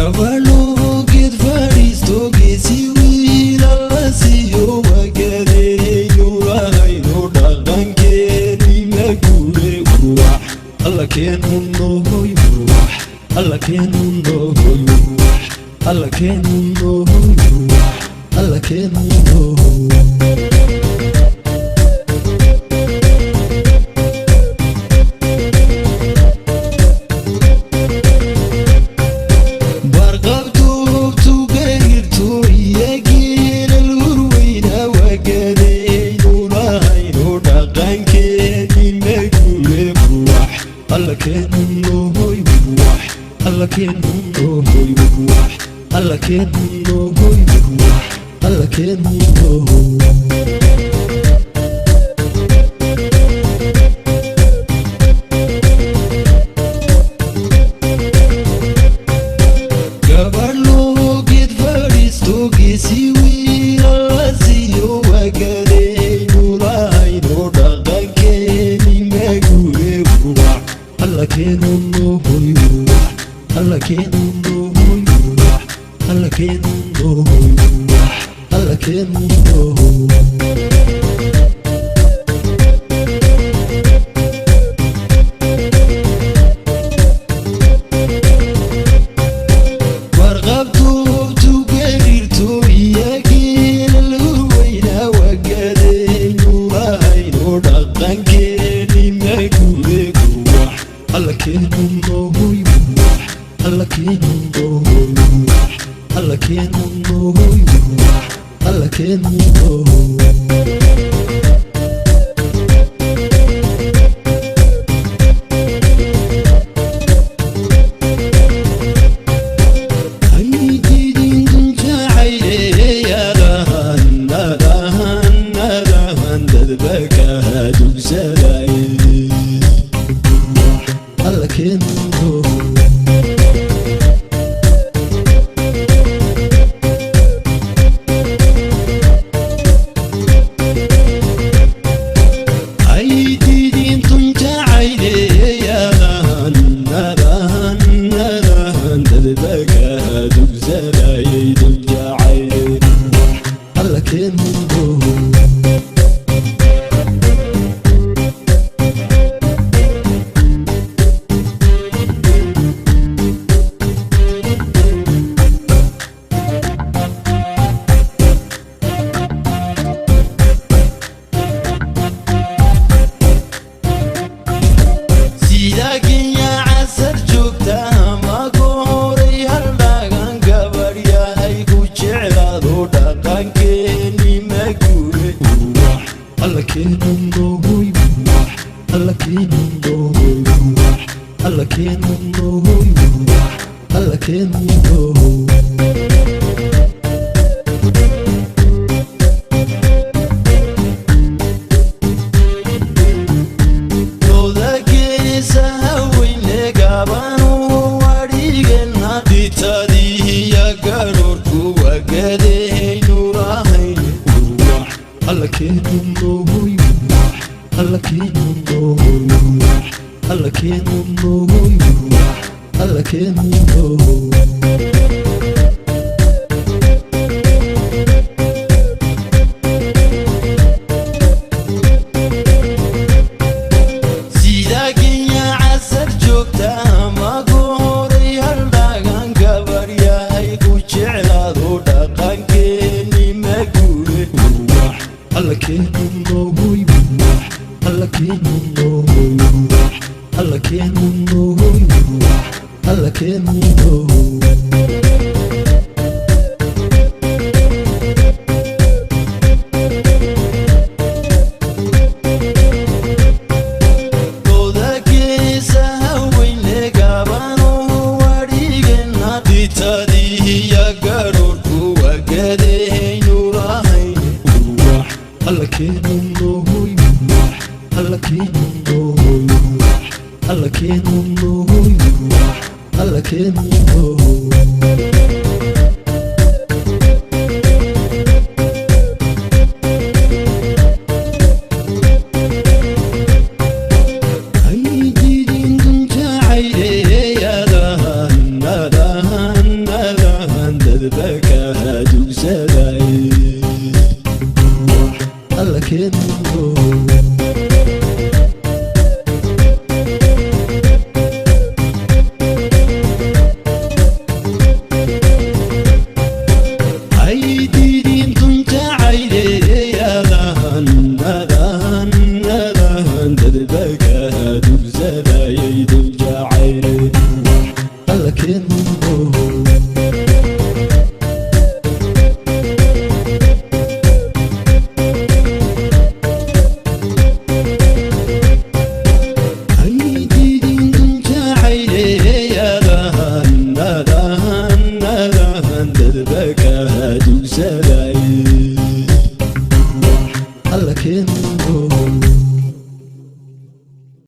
gabadho geed fadhiisto geesi wiil alla siiyo wagadeeyo lahayno dhaqankeeni ma guure urwax alla keenu noohoy urwax alla keenu noohoy urwax alla keenu noohoy urwax alla keenu noohoy alla keenu noohoy urwax alla keenu noohoy urwax alla keenu noohoy urwax alla keenu noohoy gabadho geed fadhiisto geesi wiil alla siiyo wagadeeyo lahayno dhaqankeeni ma guure urwax alla keenu noohoy urwax alla keenu noohoy urwax alla keenu noohoy urwax alla keenu noohoy alla keenu noohoy urwax alla keenu noohoy urwax alla keenu noohoy urwax alla keenu noohoy alla keenu noohoy ay diidin tuncacayde yadahan nadahan nadahan dadbaga dugsadayay duljacayde alla keenu noohoy alla keenu noohoy urwax alla keenu noohoy urwax alla keenu noohoy urwax alla keenu noohoy looda geesaha weyne gaabanu wadhigeena dhitadiiya garoorku wagadeynu lahayn urwax alla keenu noohoy urwax alla keenu noohoy urwax alla keenu noohoy urwax alla keenu noohoy sida kenya casar joogta magu horay haldhagan gabar yahay ku jeclaado dhaqankeeni ma guure urwax alla keenu noohoy urwax alla keenu noohoy urwax alla keenu noohoy urwax alla keenu noohoy looda geesaha weyne gaabanu wadhigeena dhitadiiya garoorku wagadeynu lahayn urwax alla keenu noohoy urwax alla keenu noohoy urwax alla keenu noohoy urwax alla keenu noohoy ay diidin tuncacayde yadahan nadahan gabadhaye